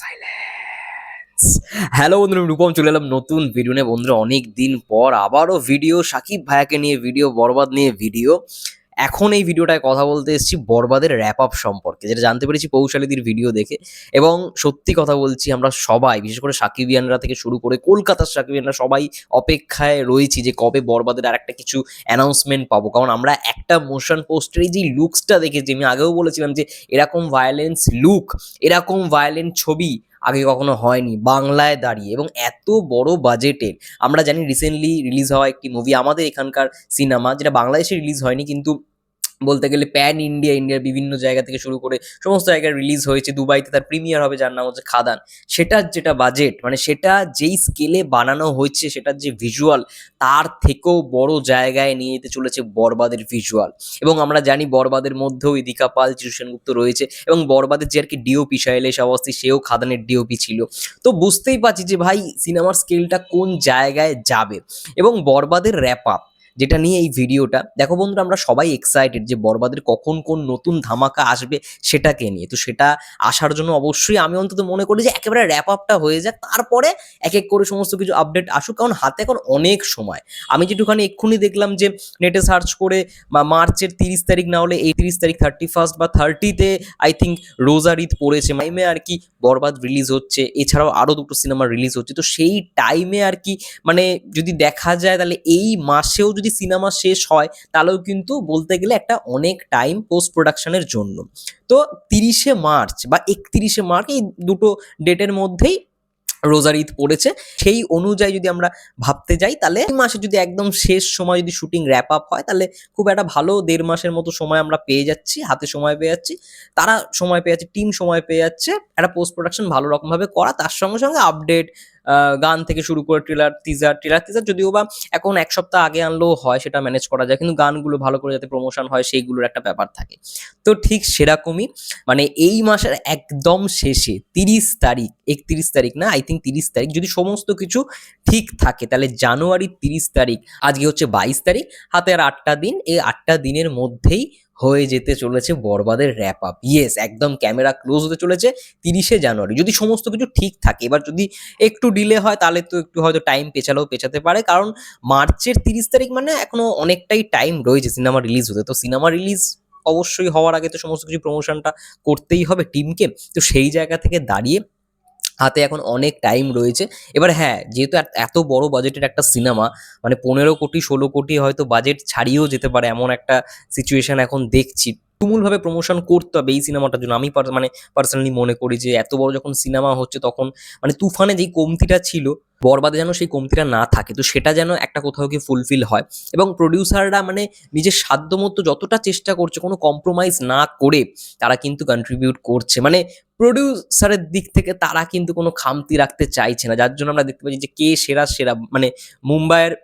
Silence. Hello বন্ধুরা, আমি রূপম চলে এলাম নতুন ভিডিও নিয়ে। বন্ধুরা, অনেক দিন পর আবারও ভিডিও, সাকিব ভাইয়াকে নিয়ে ভিডিও, বরবাদ নিয়ে ভিডিও। এখন এই ভিডিওটায় কথা বলতে এসেছি বরবাদের র্যাপ আপ সম্পর্কে, যেটা জানতে পেরেছি পৌশালীদির ভিডিও দেখে। এবং সত্যি কথা বলছি, আমরা সবাই, বিশেষ করে সাকিবিয়ানরা থেকে শুরু করে কলকাতার সাকিবিয়ানরা সবাই অপেক্ষায় রয়েছি যে কবে বরবাদের আর একটা কিছু অ্যানাউন্সমেন্ট পাবো। কারণ আমরা একটা মোশন পোস্টারে যে লুকসটা দেখেছি, আমি আগেও বলেছিলাম যে এরকম ভায়োলেন্স লুক, এরকম ভায়োলেন্ট ছবি আগে কখনো হয়নি বাংলায় দাঁড়িয়ে, এবং এত বড় বাজেটের। আমরা জানি রিসেন্টলি রিলিজ হওয়া একটি মুভি আমাদের এখানকার সিনেমা, যেটা বাংলাদেশে রিলিজ হয়নি, কিন্তু বলতে গেলে প্যান ইন্ডিয়া, ইন্ডিয়ার বিভিন্ন জায়গা থেকে শুরু করে সমস্ত জায়গায় রিলিজ হয়েছে। দুবাইতে তার প্রিমিয়ার হবে, যার নাম হচ্ছে খাদান। সেটার যেটা বাজেট, মানে সেটা যেই স্কেলে বানানো হয়েছে, সেটার যে ভিজুয়াল, তার থেকেও বড় জায়গায় নিয়ে যেতে চলেছে বরবাদের ভিজুয়াল। এবং আমরা জানি বরবাদের মধ্যেও ইদিকা পাল, চিরু সেনগুপ্ত রয়েছে, এবং বরবাদের যে আর কি ডিওপি শৈলেশ অবস্থি, সেও খাদানের ডিওপি ছিল। তো বুঝতেই পারছি যে ভাই সিনেমার স্কেলটা কোন জায়গায় যাবে। এবং বরবাদের র্যাপ আপ, যেটা নিয়ে এই ভিডিওটা দেখো বন্ধুরা, আমরা সবাই এক্সাইটেড যে বরবাদের কখন কোন নতুন ধামাকা আসবে সেটাকে নিয়ে। তো সেটা আসার জন্য অবশ্যই আমি অন্তত মনে করি যে একেবারে র্যাপ আপটা হয়ে যাক, তারপরে এক এক করে সমস্ত কিছু আপডেট আসুক। কারণ হাতে এখন অনেক সময়। আমি যেটুখানি এক্ষুনি দেখলাম যে নেটে সার্চ করে, বা মার্চের 30 তারিখ না হলে এই 30 তারিখ, 31 বা 30-তে আই থিঙ্ক রোজার ঈদ পড়েছে, টাইমে আর কি বরবাদ রিলিজ হচ্ছে। এছাড়াও আরও দুটো সিনেমা রিলিজ হচ্ছে। তো সেই টাইমে আর কি, মানে যদি দেখা যায় তাহলে এই মাসেও যদি সিনেমা শেষ হয়, তাহলেও কিন্তু বলতে গেলে একটা অনেক টাইম পোস্ট প্রোডাকশনের জন্য। তো 30শে মার্চ বা 31শে মার্চ, এই দুটো ডেটের মধ্যেই রোজার ঈদ পড়েছে। সেই অনুযায়ী যদি আমরা ভাবতে যাই, তাহলে এই মাসে যদি একদম শেষ সময় যদি শুটিং র্যাপ আপ হয়, তাহলে খুব একটা ভালো 1.5 মাসের মতো সময় আমরা পেয়ে যাচ্ছি, হাতে সময় পেয়ে যাচ্ছি, তারা সময় পেয়ে যাচ্ছে, টিম সময় পেয়ে যাচ্ছে একটা পোস্ট প্রোডাকশন ভালো রকমভাবে করা। তার সঙ্গে সঙ্গে আপডেট, গান থেকে শুরু করে ট্রেলার টিজার যদিও বা এখন এক সপ্তাহ আগে আনলেও হয়, সেটা ম্যানেজ করা যায়, কিন্তু গানগুলো ভালো করে যাতে প্রমোশন হয় সেইগুলোর একটা ব্যাপার থাকে। তো ঠিক সেরকমই, মানে এই মাসের একদম শেষে 30 তারিখ, 31 তারিখ না, আই থিঙ্ক 30 তারিখ, যদি সমস্ত কিছু ঠিক থাকে, তাহলে জানুয়ারির 30 তারিখ, আজকে হচ্ছে 22 তারিখ, হাতে আর 8টা দিন, এই 8টা দিনের মধ্যেই হয়ে যেতে চলেছে বরবাদের র্যাপ আপ। ইয়েস, একদম ক্যামেরা ক্লোজ হতে চলেছে 30শে জানুয়ারি, যদি সমস্ত কিছু ঠিক থাকে। এবার যদি একটু ডিলে হয়, তাহলে তো একটু হয়তো টাইম পেছালেও পেছাতে পারে, কারণ মার্চের 30 তারিখ মানে এখনো অনেকটাই টাইম রয়েছে সিনেমা রিলিজ হতে। তো সিনেমা রিলিজ অবশ্যই হওয়ার আগে তো সমস্ত কিছু প্রমোশনটা করতেই হবে টিমকে। তো সেই জায়গা থেকে দাঁড়িয়ে হাতে এখন অনেক টাইম রয়েছে। এবার হ্যাঁ, যেহেতু এত বড় বাজেটের একটা সিনেমা, মানে 15 কোটি 16 কোটি হয়তো বাজেট ছাড়িয়েও যেতে পারে, এমন একটা সিচুয়েশন এখন দেখছি। তুমুলভাবে প্রমোশন করতে হবে এই সিনেমাটার জন্য। আমি মানে পার্সোনালি মনে করি যে এত বড় যখন সিনেমা হচ্ছে, তখন মানে তুফানে যেই কমতিটা ছিল, বরবাদে যেন সেই কমতিটা না থাকে। তো সেটা যেন একটা কোথাও গিয়ে ফুলফিল হয়। এবং প্রডিউসাররা মানে নিজের সাধ্যমতো যতটা চেষ্টা করছে, কোনো কম্প্রোমাইজ না করে তারা কিন্তু কন্ট্রিবিউট করছে। মানে প্রডিউসারের দিক থেকে তারা কিন্তু কোনো খামতি রাখতে চাইছে না, যার জন্য আমরা দেখতে পাচ্ছি যে কে সেরা সেরা, মানে মুম্বাইয়ের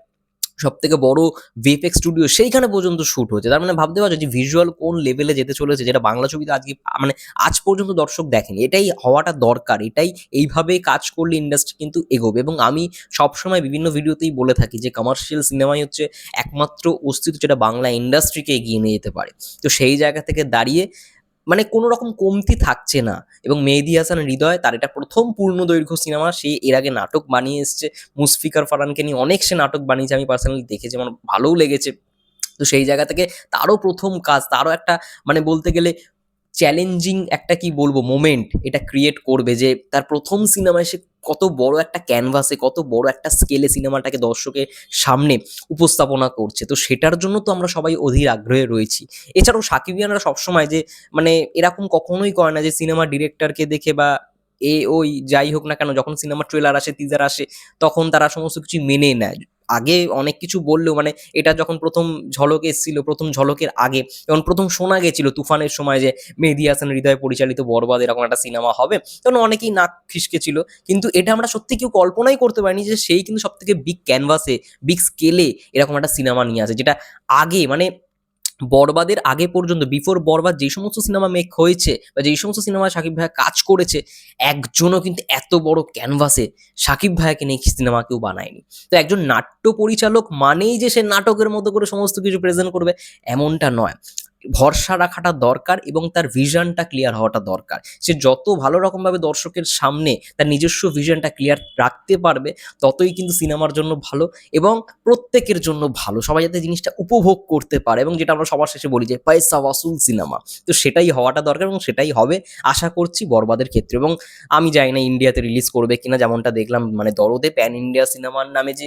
সব থেকে বড় ভিএফএক্স স্টুডিও, সেইখানে পর্যন্ত শুট হচ্ছে। তার মানে ভাবতে পারছো যে ভিজুয়াল কোন লেভেলে যেতে চলেছে, যেটা বাংলা ছবিতে আজকে মানে আজ পর্যন্ত দর্শক দেখেনি। এটাই হওয়াটা দরকার, এটাই এইভাবে কাজ করলে ইন্ডাস্ট্রি কিন্তু এগোবে। এবং আমি সবসময় বিভিন্ন ভিডিওতেই বলে থাকি যে কমার্শিয়াল সিনেমাই হচ্ছে একমাত্র অস্তিত্ব যেটা বাংলা ইন্ডাস্ট্রিকে এগিয়ে নিয়ে যেতে পারে। তো সেই জায়গা থেকে দাঁড়িয়ে মানে কোনো রকম কমতি থাকছে না। এবং মেহেদী হাসান হৃদয়, তার এটা প্রথম পূর্ণদৈর্ঘ্য সিনেমা। সে এর আগে নাটক বানিয়ে এসছে, মুশফিকার ফারহানকে নিয়ে অনেক সে নাটক বানিয়েছে, আমি পার্সোনালি দেখেছি, আমার ভালোও লেগেছে। তো সেই জায়গা থেকে তারও প্রথম কাজ, তারও একটা মানে বলতে গেলে চ্যালেঞ্জিং একটা কি বলবো মোমেন্ট এটা ক্রিয়েট করবে, যে তার প্রথম সিনেমায় সে কত বড় একটা ক্যানভাসে, কত বড় একটা স্কেলে সিনেমাটাকে দর্শকের সামনে উপস্থাপনা করছে। তো সেটার জন্য তো আমরা সবাই অধীর আগ্রহে রয়েছি। এছাড়াও সাকিবিয়ানরা সবসময় যে মানে এরকম কখনোই করে না যে সিনেমা ডিরেক্টরকে দেখে বা ওই যাই হোক না কেন, যখন সিনেমা ট্রেলার আসে, টিজার আসে, তখন তারা সমস্ত কিছু মেনে নেয়। আগে অনেক কিছু বললেও, মানে এটা যখন প্রথম ঝলক এসেছিল, প্রথম ঝলকের আগে যখন প্রথম শোনা গেছিল তুফানের সময় যে মেহেদী হাসান হৃদয় পরিচালিত বরবাদ এরকম একটা সিনেমা হবে, তখন অনেকেই নাক খিসকেছিল। কিন্তু এটা আমরা সত্যি কেউ কল্পনাই করতে পারিনি যে সেই কিন্তু সব থেকে বিগ ক্যানভাসে, বিগ স্কেলে এরকম একটা সিনেমা নিয়ে আসে, যেটা আগে মানে বরবাদের আগে পর্যন্ত, বিফোর বরবাদ যেই সমস্ত সিনেমা মেক হয়েছে বা যেই সমস্ত সিনেমা সাকিব ভাইয়া কাজ করেছে, একজনও কিন্তু এত বড় ক্যানভাসে সাকিব ভাইয়াকে নিয়ে সিনেমা কেউ বানায়নি। তো একজন নাট্য পরিচালক মানেই যে সে নাটকের মতো করে সমস্ত কিছু প্রেজেন্ট করবে, এমনটা নয়। ভরসা রাখাটা দরকার এবং তার ভিশনটা ক্লিয়ার হওয়াটা দরকার। সে যত ভালো রকমভাবে দর্শকের সামনে তার নিজস্ব ভিশনটা ক্লিয়ার রাখতে পারবে, ততই কিন্তু সিনেমার জন্য ভালো এবং প্রত্যেকের জন্য ভালো। সবাই যাতে জিনিসটা উপভোগ করতে পারে এবং যেটা আমরা সবার শেষে বলি যে পয়সা ওয়াসুল সিনেমা। তো সেটাই হওয়াটা দরকার এবং সেটাই হবে আশা করছি বরবাদের ক্ষেত্রে। এবং আমি জানি না ইন্ডিয়াতে রিলিজ করবে কিনা, যেমনটা দেখলাম মানে দরদে প্যান ইন্ডিয়া সিনেমার নামে যে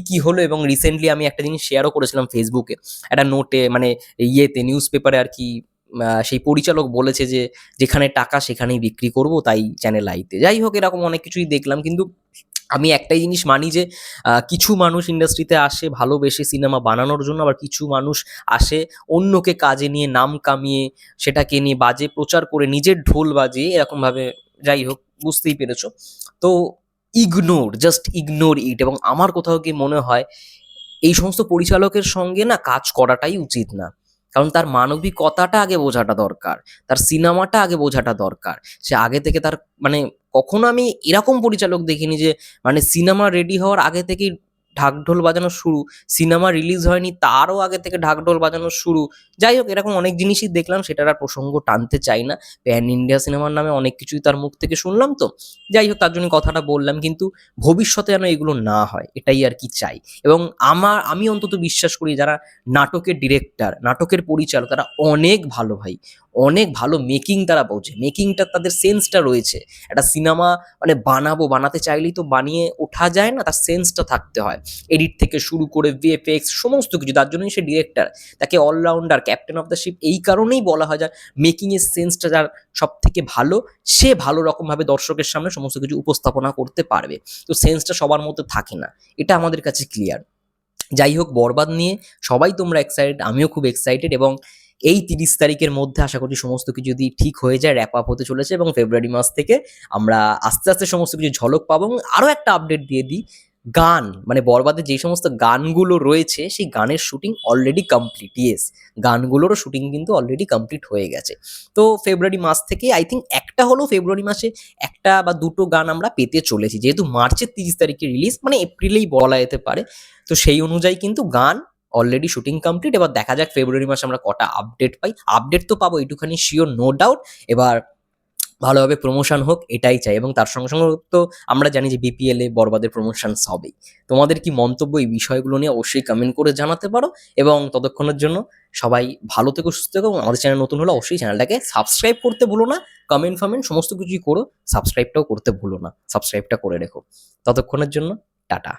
কি হলো। এবং রিসেন্টলি আমি একটা জিনিস শেয়ারও করেছিলাম ফেসবুকে, একটা নোটে মানে ইয়েতে নিউজ পেপারে আর কি। সেই পরিচালক বলেছে যে যেখানে টাকা সেখানেই বিক্রি করব, তাই চ্যানেল আইতে। যাই হোক, এরকম অনেক কিছুই দেখলাম, কিন্তু আমি একটাই জিনিস মানি যে কিছু মানুষ ইন্ডাস্ট্রিতে আসে ভালোবেসে সিনেমা বানানোর জন্য, আবার কিছু মানুষ আসে অন্যকে কাজে নিয়ে নাম কামিয়ে সেটাকে নিয়ে বাজে প্রচার করে নিজের ঢোল বাজিয়ে এরকমভাবে। যাই হোক, বুঝতেই পেরেছো। তো জাস্ট ইগনোর ইট। এবং আমার কোথাও কি মনে হয় এই সমস্ত পরিচালকের সঙ্গে না কাজ করাটাই উচিত না। কারণ তার মানবিকতাটা আগে বোঝাটা দরকার, তার সিনেমাটা আগে বোঝাটা দরকার। সে আগে থেকে তার মানে কখনো আমি এরকম পরিচালক দেখিনি যে মানে সিনেমা রেডি হওয়ার আগে থেকেই ঢাকঢোল বাজানো শুরু, সিনেমা রিলিজ হয়নি তারও আগে থেকে ঢাকঢোল বাজানো শুরু। যাই হোক, এরকম অনেক জিনিসই দেখলাম, সেটার আর প্রসঙ্গ টানতে চাই না। প্যান ইন্ডিয়া সিনেমার নামে অনেক কিছুই তার মুখ থেকে শুনলাম, তো যাই হোক তার জন্য কথাটা বললাম। কিন্তু ভবিষ্যতে যেন এগুলো না হয় এটাই আর কি চাই। এবং আমি অন্তত বিশ্বাস করি যারা নাটকের ডিরেক্টর, নাটকের পরিচালক, তারা অনেক ভালো ভাই, অনেক ভালো মেকিং তারা বোঝে, মেকিংটা তাদের সেন্সটা রয়েছে। একটা সিনেমা মানে বানাতে চাইলেই তো বানিয়ে ওঠা যায় না, তার সেন্সটা থাকতে হয়। এডিট থেকে শুরু করে ভিএফএক্স সমস্ত কিছু, তার জন্যই সে ডিরেক্টর। তাকে allrounder, captain of the ship এই কারণেই বলা হয়, যার মেকিংয়ের সেন্সটা যার সব থেকে ভালো, সে ভালো রকমভাবে দর্শকের সামনে সমস্ত কিছু উপস্থাপনা করতে পারবে। তো সেন্সটা সবার মধ্যে থাকে না, এটা আমাদের কাছে ক্লিয়ার। যাই হোক, বরবাদ নিয়ে সবাই তোমরা এক্সাইটেড, আমিও খুব এক্সাইটেড। এবং এই 30 তারিখের মধ্যে আশা করছি সমস্ত কিছু যদি ঠিক হয়ে যায়, র্যাপ আপ হতে চলেছে এবং ফেব্রুয়ারি মাস থেকে আমরা আস্তে আস্তে সমস্ত কিছু ঝলক পাবো। এবং আরও একটা আপডেট দিয়ে দিই, গান মানে বরবাদের যে সমস্ত গানগুলো রয়েছে সেই গানের শুটিং অলরেডি কমপ্লিট। ইয়েস, গানগুলোরও শুটিং কিন্তু অলরেডি কমপ্লিট হয়ে গেছে। তো ফেব্রুয়ারি মাস থেকে আই থিঙ্ক একটা হলেও ফেব্রুয়ারি মাসে একটা বা দুটো গান আমরা পেতে চলেছি, যেহেতু মার্চের 30 তারিখে রিলিজ, মানে এপ্রিলেই বলা যেতে পারে। তো সেই অনুযায়ী কিন্তু গান অলরেডি শুটিং কমপ্লিট। এবার দেখা যাক ফেব্রুয়ারি মাসে আমরা কটা আপডেট পাই। আপডেট তো পাবো এইটুখানি শিওর, নো ডাউট। এবার ভালোভাবে প্রমোশন হোক এটাই চাই। এবং তার সঙ্গে সঙ্গে তো আমরা জানি যে বিপিএল এ বরবাদের প্রমোশনস হবেই। তোমাদের কি মন্তব্য এই বিষয়গুলো নিয়ে অবশ্যই কমেন্ট করে জানাতে পারো। এবং ততক্ষণের জন্য সবাই ভালো থেকো, সুস্থ থেকো। এবং আমাদের চ্যানেল নতুন হলে অবশ্যই চ্যানেলটাকে সাবস্ক্রাইব করতে ভুলো না। কমেন্ট সমস্ত কিছুই করো, সাবস্ক্রাইবটাও করতে ভুলো না, সাবস্ক্রাইবটা করে রেখো। ততক্ষণের জন্য টাটা।